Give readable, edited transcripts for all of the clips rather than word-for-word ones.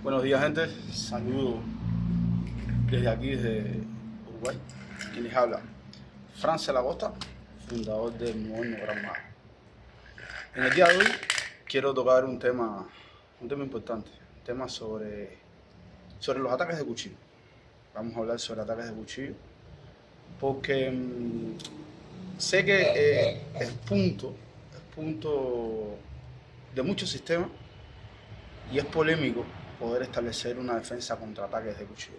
Buenos días, gente. Saludos desde aquí, desde Uruguay. Quien les habla, Francia Lagosta, fundador del Moderno Gran Mago. En el día de hoy quiero tocar un tema importante, un tema sobre los ataques de cuchillo. Vamos a hablar sobre ataques de cuchillo porque sé que es punto de muchos sistemas y es polémico poder establecer una defensa contra ataques de cuchillo.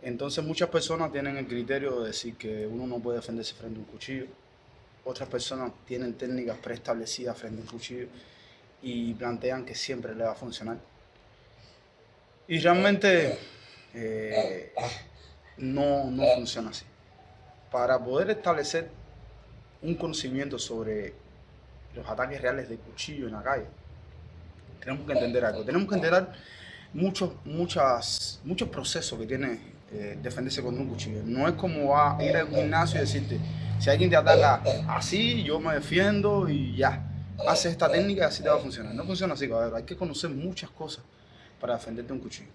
Entonces muchas personas tienen el criterio de decir que uno no puede defenderse frente a un cuchillo. Otras personas tienen técnicas preestablecidas frente a un cuchillo y plantean que siempre le va a funcionar. Y realmente no funciona así. Para poder establecer un conocimiento sobre los ataques reales de cuchillo en la calle, tenemos que entender algo. Tenemos que entender muchos procesos que tiene defenderse con un cuchillo. No es como va a ir al gimnasio y decirte, si alguien te ataca así, yo me defiendo y ya. Haces esta técnica y así te va a funcionar. No funciona así, cabrón. Hay que conocer muchas cosas para defenderte un cuchillo.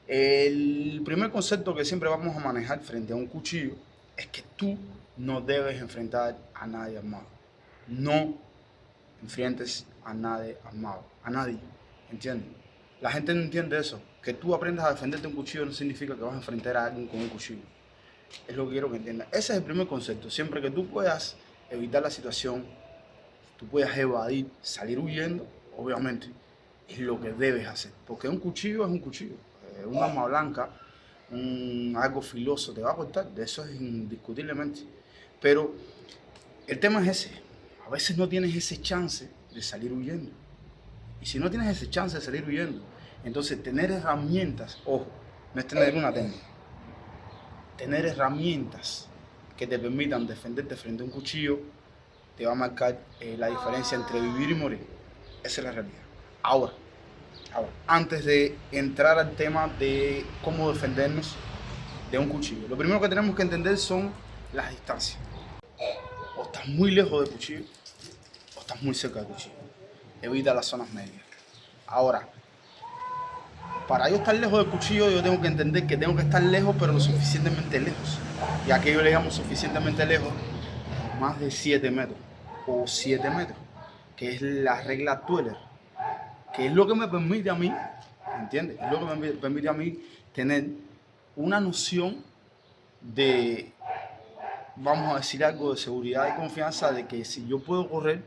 El primer concepto que siempre vamos a manejar frente a un cuchillo es que tú no debes enfrentar a nadie armado. No enfrentes a nadie armado. A nadie. ¿Entiendes? La gente no entiende eso. Que tú aprendas a defenderte un cuchillo no significa que vas a enfrentar a alguien con un cuchillo. Es lo que quiero que entiendas. Ese es el primer concepto. Siempre que tú puedas evitar la situación, tú puedas evadir, salir huyendo, obviamente, es lo que debes hacer. Porque un cuchillo es un cuchillo. Un arma blanca, algo filoso te va a cortar. De eso es indiscutiblemente. Pero el tema es ese. A veces no tienes ese chance de salir huyendo. Y si no tienes ese chance de salir huyendo, entonces tener herramientas, ojo, no es tener una técnica, tener herramientas que te permitan defenderte frente a un cuchillo te va a marcar la diferencia entre vivir y morir. Esa es la realidad. Ahora, antes de entrar al tema de cómo defendernos de un cuchillo, lo primero que tenemos que entender son las distancias. O estás muy lejos del cuchillo o estás muy cerca del cuchillo. Evita las zonas medias. Ahora, para yo estar lejos del cuchillo, yo tengo que entender que tengo que estar lejos, pero lo suficientemente lejos. Y a que yo le llamo suficientemente lejos, más de 7 metros o 7 metros, que es la regla Tueller, que es lo que me permite a mí, ¿entiendes? Es lo que me permite a mí tener una noción de, vamos a decir algo, de seguridad y confianza de que si yo puedo correr,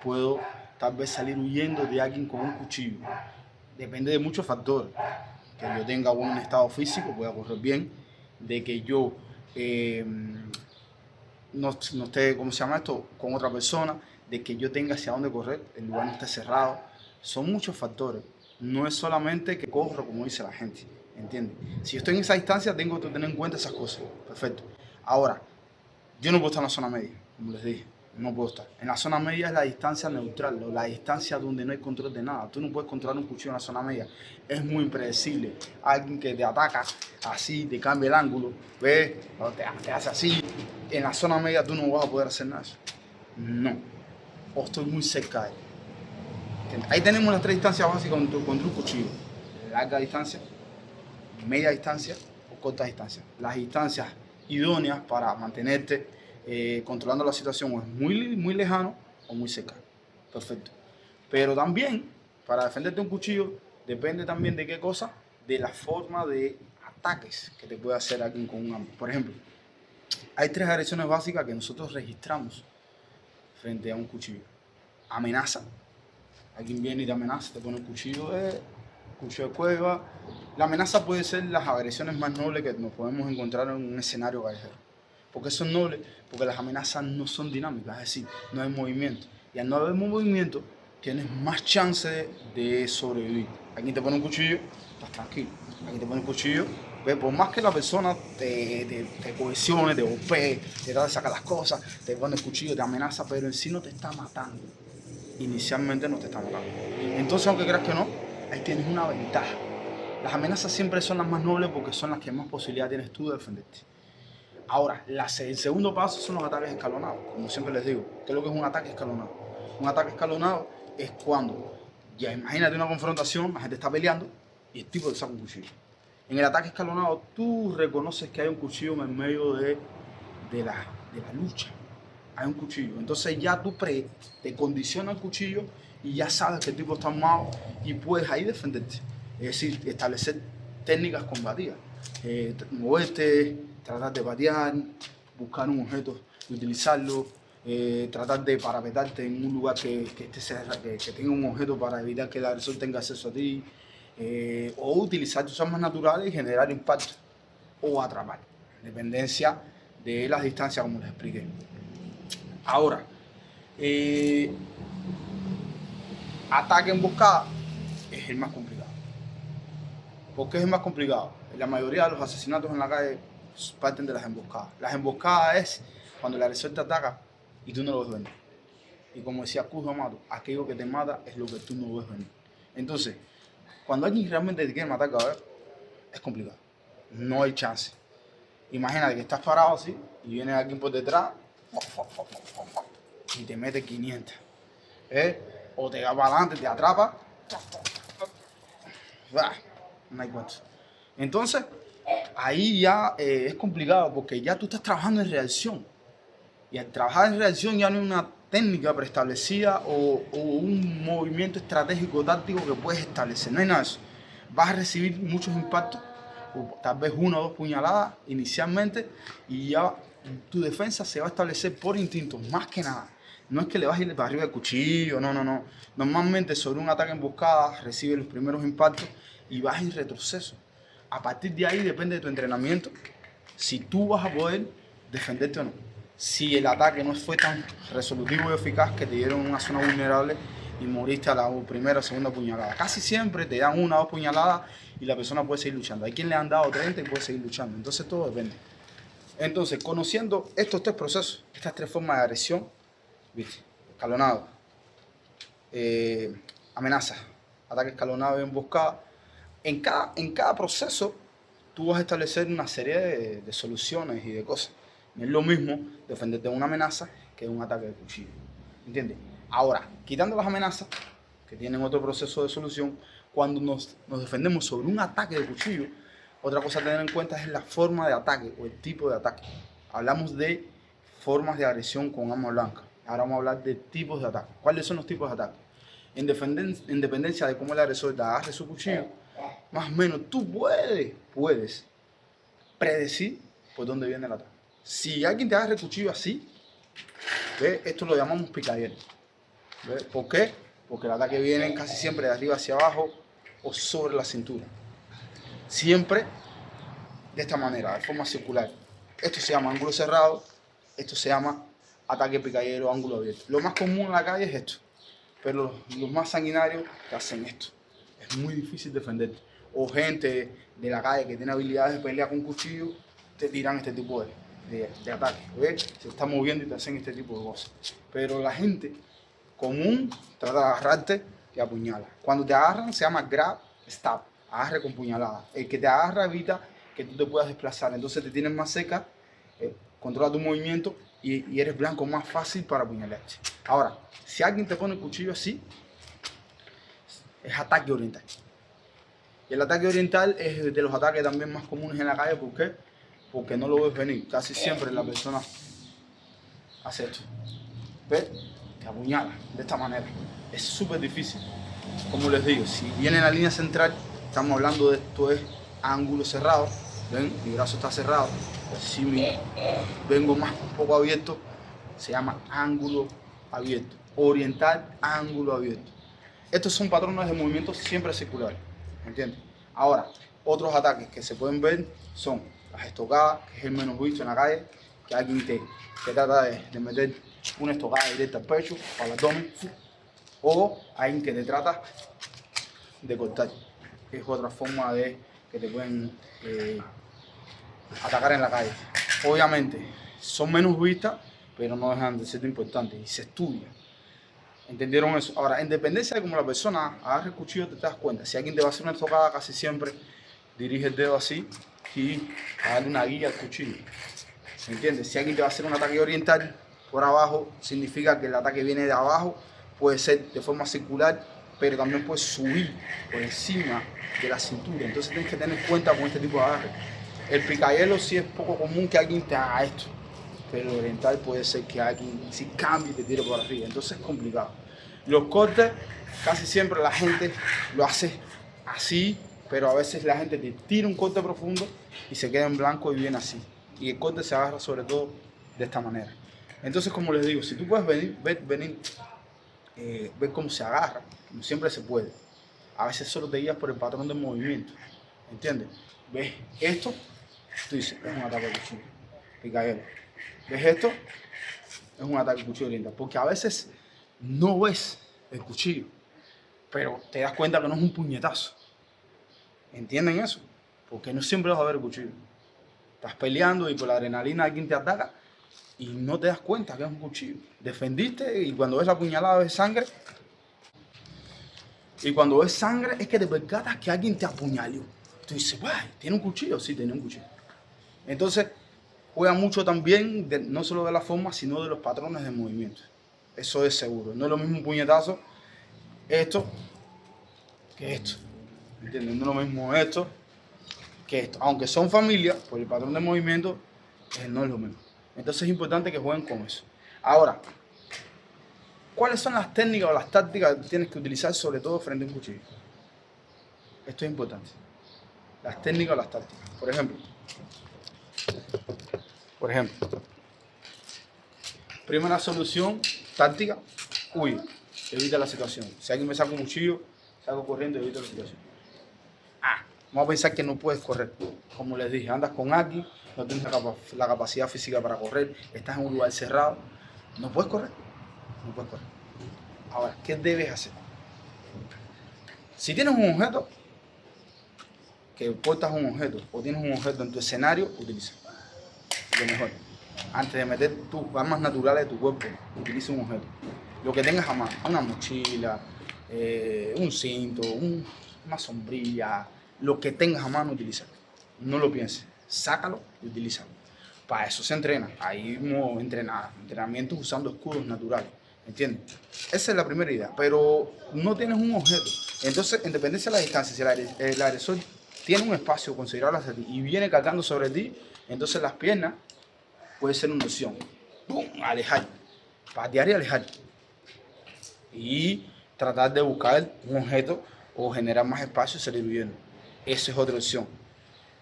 puedo tal vez salir huyendo de alguien con un cuchillo. Depende de muchos factores. Que yo tenga buen estado físico, pueda correr bien, de que yo no esté, ¿cómo se llama esto?, con otra persona, de que yo tenga hacia dónde correr, el lugar no esté cerrado. Son muchos factores. No es solamente que corro como dice la gente, ¿entiendes? Si yo estoy en esa distancia, tengo que tener en cuenta esas cosas. Perfecto. Ahora, yo no puedo estar en la zona media, como les dije. No puedo estar. En la zona media es la distancia neutral, o la distancia donde no hay control de nada. Tú no puedes controlar un cuchillo en la zona media. Es muy impredecible. Alguien que te ataca así, te cambia el ángulo, ¿ves? O te hace así. En la zona media tú no vas a poder hacer nada. No. O estoy muy cerca de él. Ahí tenemos las tres distancias básicas contra un cuchillo. Larga distancia, media distancia o corta distancia. Las distancias idóneas para mantenerte controlando la situación o es muy lejano o muy cercano. Perfecto. Pero también, para defenderte un cuchillo, depende también de qué cosa, de la forma de ataques que te puede hacer alguien con un arma. Por ejemplo, hay tres agresiones básicas que nosotros registramos frente a un cuchillo. Amenaza. Alguien viene y te amenaza, te pone un cuchillo de cueva. La amenaza puede ser las agresiones más nobles que nos podemos encontrar en un escenario callejero. ¿Por qué son nobles? Porque las amenazas no son dinámicas, es decir, no hay movimiento. Y al no haber movimiento, tienes más chance de sobrevivir. Alguien te pone un cuchillo, estás tranquilo. Alguien te pone un cuchillo, ¿ves? Por más que la persona te cohesione, te golpee, te trata de sacar las cosas, te pone el cuchillo, te amenaza, pero en sí no te está matando. Inicialmente no te está matando. Entonces, aunque creas que no, ahí tienes una ventaja. Las amenazas siempre son las más nobles porque son las que más posibilidad tienes tú de defenderte. Ahora, el segundo paso son los ataques escalonados. Como siempre les digo, ¿qué es lo que es un ataque escalonado? Un ataque escalonado es cuando Ya imagínate una confrontación, la gente está peleando y el tipo te saca un cuchillo. En el ataque escalonado, tú reconoces que hay un cuchillo en el medio de la lucha. Hay un cuchillo. Entonces ya tú te condicionas el cuchillo y ya sabes que el tipo está armado y puedes ahí defenderte. Es decir, establecer técnicas combativas. Moverte, tratar de patear, buscar un objeto y utilizarlo, tratar de parapetarte en un lugar que tenga un objeto para evitar que el agresor tenga acceso a ti, o utilizar tus armas naturales y generar impacto o atrapar, en dependencia de las distancias, como les expliqué. Ahora, ataque emboscada es el más complicado. ¿Por qué es el más complicado? La mayoría de los asesinatos en la calle parten de las emboscadas. Las emboscadas es cuando el agresor te ataca y tú no lo ves venir. Y como decía Cujo Amato, aquello que te mata es lo que tú no ves venir. Entonces, cuando alguien realmente te quiere matar, cabrón, es complicado. No hay chance. Imagínate que estás parado así y viene alguien por detrás y te mete 500. O te va para adelante, te atrapa. No hay cuento. Entonces, ahí ya es complicado porque ya tú estás trabajando en reacción. Y al trabajar en reacción ya no hay una técnica preestablecida o un movimiento estratégico táctico que puedes establecer. No hay nada de eso. Vas a recibir muchos impactos, o tal vez una o dos puñaladas inicialmente, y ya tu defensa se va a establecer por instinto, más que nada. No es que le vas a ir para arriba el cuchillo, no. Normalmente sobre un ataque emboscada recibes los primeros impactos y vas en retroceso. A partir de ahí depende de tu entrenamiento si tú vas a poder defenderte o no. Si el ataque no fue tan resolutivo y eficaz que te dieron una zona vulnerable y moriste a la primera o segunda puñalada. Casi siempre te dan una o dos puñaladas y la persona puede seguir luchando. Hay quien le han dado 30 y puede seguir luchando. Entonces todo depende. Entonces, conociendo estos tres procesos, estas tres formas de agresión, ¿viste? Escalonado, amenaza, ataque escalonado y emboscada, en cada proceso tú vas a establecer una serie de soluciones y de cosas. No es lo mismo defenderte de una amenaza que de un ataque de cuchillo. ¿Entiendes? Ahora, quitando las amenazas, que tienen otro proceso de solución, cuando nos defendemos sobre un ataque de cuchillo, otra cosa a tener en cuenta es la forma de ataque o el tipo de ataque. Hablamos de formas de agresión con arma blanca. Ahora vamos a hablar de tipos de ataque. ¿Cuáles son los tipos de ataque? En dependencia de cómo el agresor te agarre su cuchillo, más o menos tú puedes predecir por dónde viene el ataque. Si alguien te agarra el cuchillo así, ¿ves? Esto lo llamamos picadero. ¿Ves? ¿Por qué? Porque el ataque viene casi siempre de arriba hacia abajo o sobre la cintura. Siempre de esta manera, de forma circular. Esto se llama ángulo cerrado, esto se llama ataque picadero, ángulo abierto. Lo más común en la calle es esto, pero los más sanguinarios te hacen esto. Es muy difícil defenderte. O gente de la calle que tiene habilidades de pelea con cuchillo, te tiran este tipo de ataque. ¿Ves? Se está moviendo y te hacen este tipo de cosas. Pero la gente común trata de agarrarte y apuñala. Cuando te agarran se llama grab, stab, agarre con puñalada. El que te agarra evita que tú te puedas desplazar, entonces te tienes más seca, controla tu movimiento y eres blanco más fácil para apuñalarte. Ahora, si alguien te pone el cuchillo así, es ataque oriental. Y el ataque oriental es de los ataques también más comunes en la calle. ¿Por qué? Porque no lo ves venir. Casi siempre la persona hace esto. ¿Ves? Te apuñala de esta manera. Es súper difícil. Como les digo, si viene en la línea central, estamos hablando de esto es ángulo cerrado. ¿Ven? Mi brazo está cerrado. Si vengo más un poco abierto, se llama ángulo abierto. Oriental, ángulo abierto. Estos son patrones de movimiento siempre circulares. ¿Entiendes? Ahora, otros ataques que se pueden ver son las estocadas, que es el menos visto en la calle, que alguien te trata de meter una estocada directa al pecho o al abdomen, o alguien que te trata de cortar. Es otra forma de que te pueden atacar en la calle. Obviamente, son menos vistas, pero no dejan de ser importantes y se estudia. ¿Entendieron eso? Ahora, en dependencia de cómo la persona agarre el cuchillo, te das cuenta. Si alguien te va a hacer una estocada, casi siempre dirige el dedo así y darle una guía al cuchillo. ¿Se entiende? Si alguien te va a hacer un ataque oriental por abajo, significa que el ataque viene de abajo, puede ser de forma circular pero también puede subir por encima de la cintura. Entonces tienes que tener cuenta con este tipo de agarre. El picayelo sí es poco común que alguien te haga esto, pero el oriental puede ser que alguien si cambie y te tire por arriba. Entonces es complicado. Los cortes, casi siempre la gente lo hace así, pero a veces la gente te tira un corte profundo y se queda en blanco y viene así. Y el corte se agarra sobre todo de esta manera. Entonces, como les digo, si tú puedes ver cómo se agarra, como siempre se puede. A veces solo te guías por el patrón del movimiento, ¿entiendes? ¿Ves esto? Tú dices, es un ataque de cuchillo, picayelo. ¿Ves esto? Es un ataque de cuchillo oriental. Porque a veces no ves el cuchillo, pero te das cuenta que no es un puñetazo. ¿Entienden eso? Porque no siempre vas a ver el cuchillo. Estás peleando y por la adrenalina alguien te ataca y no te das cuenta que es un cuchillo. Defendiste y cuando ves la puñalada ves sangre. Y cuando ves sangre es que te percatas que alguien te apuñaló. Tú dices, "Guay, ¿tiene un cuchillo?" Sí, tiene un cuchillo. Entonces, juega mucho también, no solo de la forma, sino de los patrones de movimiento. Eso es seguro. No es lo mismo un puñetazo, esto, que esto. ¿Entiendes? No es lo mismo esto que esto. Aunque son familia, por el patrón de movimiento, no es lo mismo. Entonces es importante que jueguen con eso. Ahora, ¿cuáles son las técnicas o las tácticas que tienes que utilizar, sobre todo frente a un cuchillo? Esto es importante. Las técnicas o las tácticas. Por ejemplo, primera solución, táctica, huye, evita la situación. Si alguien me saca un cuchillo, salgo corriendo y evito la situación. Vamos a pensar que no puedes correr. Como les dije, andas con alguien, no tienes la capacidad física para correr, estás en un lugar cerrado, no puedes correr. No puedes correr. Ahora, ¿qué debes hacer? Si tienes un objeto, que portas un objeto, o tienes un objeto en tu escenario, utiliza. Lo mejor. Antes de meter tus armas naturales de tu cuerpo, utiliza un objeto. Lo que tengas a mano, una mochila, un cinto, una sombrilla, lo que tengas a mano, utilízalo. No lo pienses, sácalo y utilízalo. Para eso se entrena. Ahí mismo entrenamientos usando escudos naturales. ¿Entiendes? Esa es la primera idea. Pero no tienes un objeto. Entonces, en dependencia de la distancia, si el agresor tiene un espacio considerable hacia ti y viene cargando sobre ti, entonces las piernas puede ser una opción. ¡Bum! Alejar. Patear y alejar. Y tratar de buscar un objeto o generar más espacio y salir huyendo. Esa es otra opción.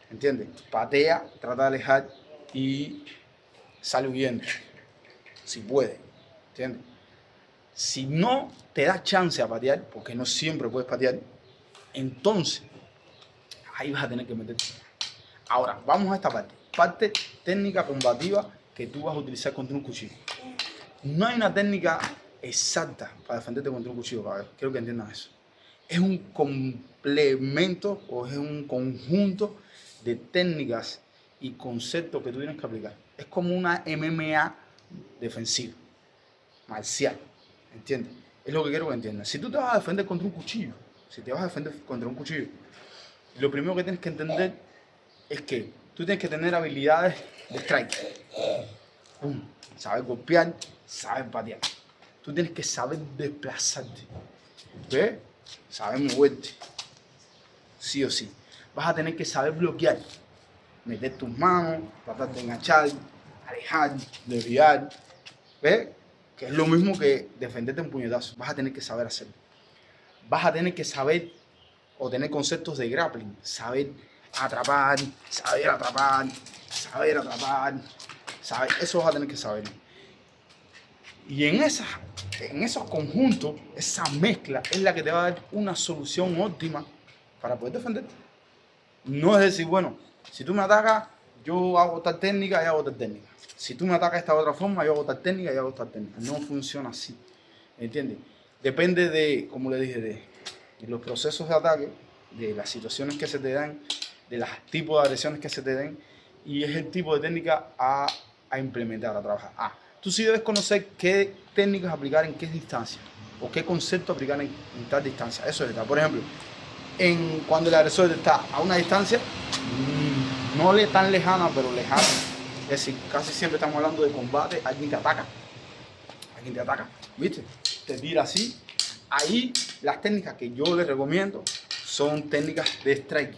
¿Entiendes? Patea, trata de alejar y sale huyendo. Si puede. ¿Entiendes? Si no te da chance a patear, porque no siempre puedes patear, entonces ahí vas a tener que meterte. Ahora, vamos a esta parte. Parte técnica combativa que tú vas a utilizar contra un cuchillo. No hay una técnica exacta para defenderte contra un cuchillo, Pablo. Quiero que entiendan eso. Es un complemento o es un conjunto de técnicas y conceptos que tú tienes que aplicar. Es como una MMA defensiva, marcial, ¿entiendes? Es lo que quiero que entiendas. Si tú te vas a defender contra un cuchillo, lo primero que tienes que entender es que tú tienes que tener habilidades de strike. Saber golpear, saber patear. Tú tienes que saber desplazarte. ¿Ves? Saber moverte. Sí o sí. Vas a tener que saber bloquear. Meter tus manos, tratar de enganchar, alejar, desviar. ¿Ves? Que es lo mismo que defenderte un puñetazo. Vas a tener que saber hacerlo. Vas a tener que saber o tener conceptos de grappling. Saber atrapar, eso vas a tener que saber. Y en esos conjuntos, esa mezcla es la que te va a dar una solución óptima para poder defenderte. No es decir, bueno, si tú me atacas, yo hago tal técnica y hago tal técnica. Si tú me atacas de esta otra forma, yo hago tal técnica y hago tal técnica. No funciona así. ¿Entiendes? Depende de, como le dije, de los procesos de ataque, de las situaciones que se te dan, de los tipos de agresiones que se te den, y es el tipo de técnica a implementar, a trabajar. Tú sí debes conocer qué técnicas aplicar en qué distancia, o qué concepto aplicar en tal distancia. Eso es, por ejemplo, cuando el agresor está a una distancia, no tan lejana, pero lejana. Es decir, casi siempre estamos hablando de combate, alguien te ataca, ¿viste? Te tira así, Ahí las técnicas que yo les recomiendo son técnicas de striking.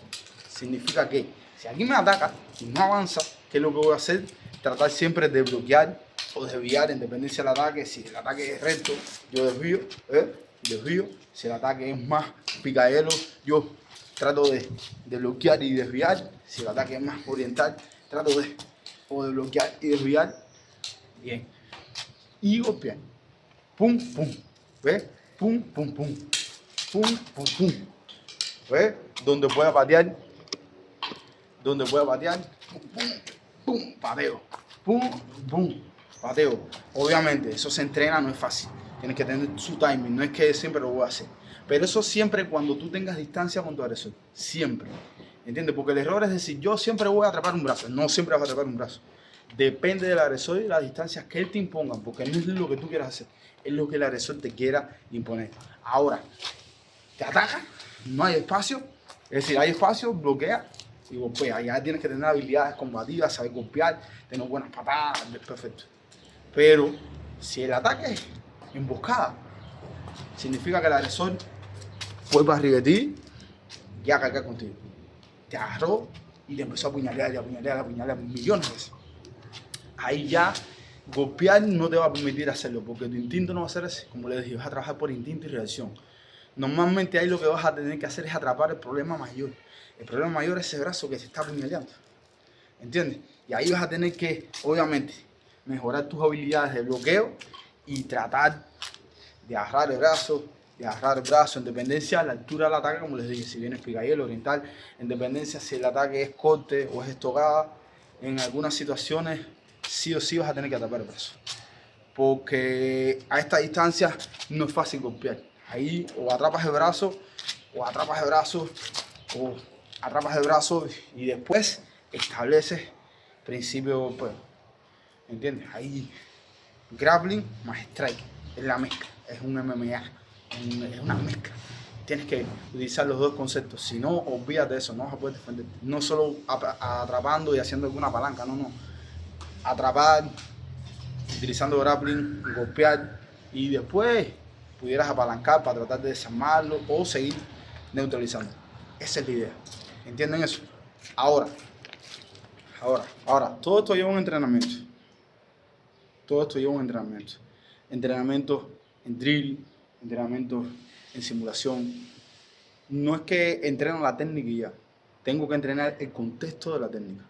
Significa que si alguien me ataca y no avanza, ¿qué es lo que voy a hacer? Tratar siempre de bloquear o desviar en dependencia del ataque. Si el ataque es recto, yo desvío. Si el ataque es más picadero, yo trato de bloquear y desviar. Si el ataque es más oriental, trato de bloquear y desviar. Bien. Y golpear. Pum, pum. ¿Ves? Pum, pum, pum. Pum, pum, pum. ¿Ves? Donde pueda patear. Pum, pum, pum, pateo. Pum, pum, pateo. Obviamente, eso se entrena, no es fácil. Tienes que tener su timing, no es que siempre lo voy a hacer. Pero eso siempre cuando tú tengas distancia con tu agresor. Siempre. ¿Entiendes? Porque el error es decir, yo siempre voy a atrapar un brazo. No siempre vas a atrapar un brazo. Depende del agresor y de las distancias que él te imponga, porque no es lo que tú quieras hacer, es lo que el agresor te quiera imponer. Ahora, te ataca, no hay espacio, es decir, hay espacio, bloquea y golpea. Ya tienes que tener habilidades combativas, saber golpear, tener buenas patadas, perfecto. Pero si el ataque es emboscada, significa que el agresor fue para arriba de ti y a cargar contigo. Te agarró y te empezó a apuñalar millones de veces. Ahí ya golpear no te va a permitir hacerlo, porque tu instinto no va a ser ese. Como les dije, vas a trabajar por instinto y reacción. Normalmente ahí lo que vas a tener que hacer es atrapar el problema mayor. El problema mayor es ese brazo que se está apuñaleando. ¿Entiendes? Y ahí vas a tener que, obviamente, mejorar tus habilidades de bloqueo y tratar de agarrar el brazo, en dependencia de la altura del ataque, como les dije, si viene picayelo, oriental, en dependencia si el ataque es corte o es estocada, en algunas situaciones sí o sí vas a tener que atrapar el brazo. Porque a esta distancia no es fácil golpear. Ahí o atrapas el brazo, o atrapas el brazo y después estableces principio, pues, ¿entiendes? Ahí grappling más strike, es la mezcla, es un MMA, es una mezcla. Tienes que utilizar los dos conceptos, si no, olvídate de eso, no vas a poder defenderte. No solo atrapando y haciendo alguna palanca, no. Atrapar, utilizando grappling, golpear y después pudieras apalancar para tratar de desarmarlo o seguir neutralizando. Esa es la idea. ¿Entienden eso? Ahora, todo esto lleva un entrenamiento. Entrenamiento en drill, entrenamiento en simulación. No es que entreno la técnica y ya. Tengo que entrenar el contexto de la técnica.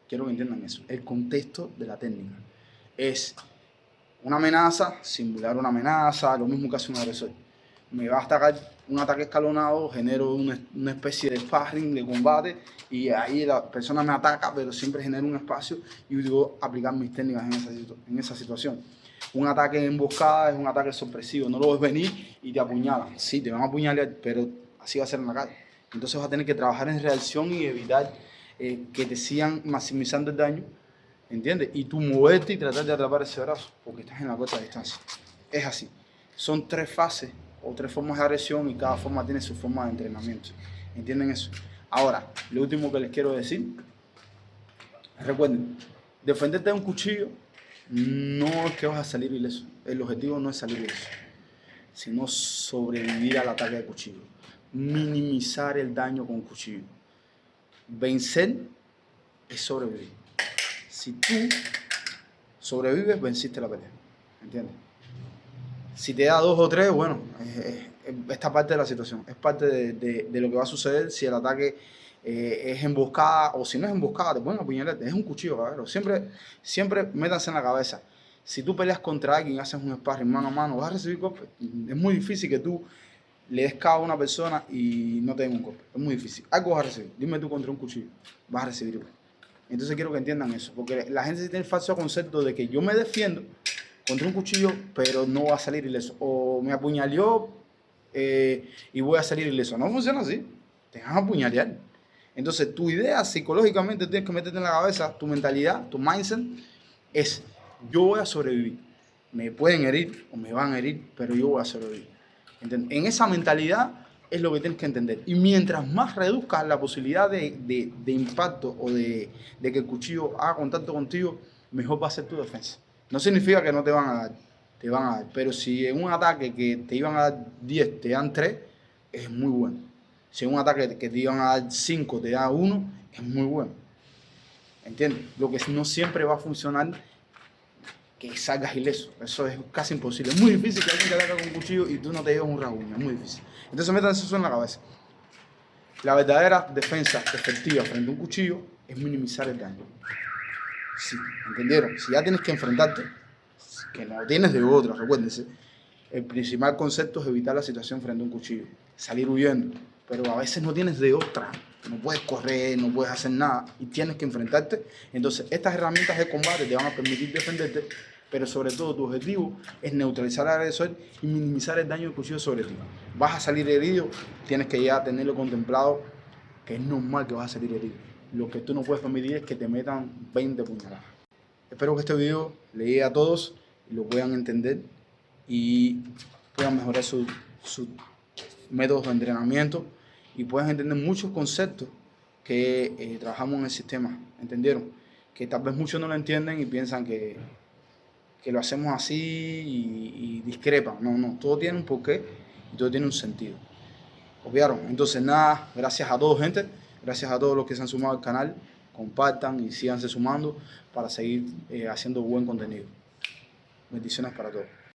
Quiero que entiendan eso. El contexto de la técnica es una amenaza, simular una amenaza, lo mismo que hace un agresor. Me va a atacar un ataque escalonado, genero una especie de sparring, de combate, y ahí la persona me ataca, pero siempre genero un espacio y digo aplicar mis técnicas en esa situación. Un ataque en emboscada es un ataque sorpresivo, no lo ves venir y te apuñalan. Sí, te van a apuñalar, pero así va a ser en la calle. Entonces vas a tener que trabajar en reacción y evitar que te sigan maximizando el daño, ¿entiendes? Y tú moverte y tratar de atrapar ese brazo, porque estás en la corta distancia. Es así. Son 3 fases o 3 formas de agresión y cada forma tiene su forma de entrenamiento. ¿Entienden eso? Ahora, lo último que les quiero decir, recuerden, defenderte de un cuchillo no es que vas a salir ileso. El objetivo no es salir ileso, sino sobrevivir al ataque de cuchillo. Minimizar el daño con cuchillo. Vencer es sobrevivir. Si tú sobrevives, venciste la pelea. ¿Entiendes? Si te da 2 o 3, bueno, esta parte de la situación. Es parte de lo que va a suceder si el ataque es emboscada, o si no es emboscada, te pueden apuñalar. Es un cuchillo, cabrón. Siempre métanse en la cabeza. Si tú peleas contra alguien y haces un sparring mano a mano, vas a recibir golpes. Es muy difícil que tú le des cabo a una persona y no te den un golpe. Es muy difícil. Algo vas a recibir. Dime tú contra un cuchillo. Vas a recibir golpe. Entonces quiero que entiendan eso. Porque la gente tiene el falso concepto de que yo me defiendo contra un cuchillo, pero no va a salir ileso. O me apuñaleó y voy a salir ileso. No funciona así. Te van a apuñalear. Entonces tu idea psicológicamente tienes que meterte en la cabeza, tu mentalidad, tu mindset es: yo voy a sobrevivir. Me pueden herir o me van a herir, pero yo voy a sobrevivir. ¿Entiendes? En esa mentalidad es lo que tienes que entender. Y mientras más reduzcas la posibilidad de impacto o de que el cuchillo haga contacto contigo, mejor va a ser tu defensa. No significa que no te van a dar. te van a dar. Pero si en un ataque que te iban a dar 10, te dan 3, es muy bueno. Si en un ataque que te iban a dar 5, te dan 1, es muy bueno. ¿Entiendes? Lo que no siempre va a funcionar que salgas ileso. Eso es casi imposible. Es muy difícil que alguien te ataque con un cuchillo y tú no te lleves un rasguño. Es muy difícil. Entonces metan eso en la cabeza. La verdadera defensa efectiva frente a un cuchillo es minimizar el daño. Sí, ¿entendieron? Si ya tienes que enfrentarte, que no tienes de otra, recuérdense, el principal concepto es evitar la situación frente a un cuchillo, salir huyendo, pero a veces no tienes de otra, no puedes correr, no puedes hacer nada y tienes que enfrentarte. Entonces estas herramientas de combate te van a permitir defenderte, pero sobre todo tu objetivo es neutralizar al agresor y minimizar el daño del cuchillo sobre ti. Vas a salir herido, tienes que ya tenerlo contemplado, que es normal que vas a salir herido. Lo que tú no puedes permitir es que te metan 20 puñaladas. Espero que este video le llegue a todos y lo puedan entender y puedan mejorar sus métodos de entrenamiento y puedan entender muchos conceptos que trabajamos en el sistema, ¿entendieron? Que tal vez muchos no lo entienden y piensan que lo hacemos así y discrepan. No, todo tiene un porqué y todo tiene un sentido. ¿Obviaron? Entonces nada, gracias a todos, gente, gracias a todos los que se han sumado al canal, compartan y síganse sumando para seguir haciendo buen contenido. Bendiciones para todos.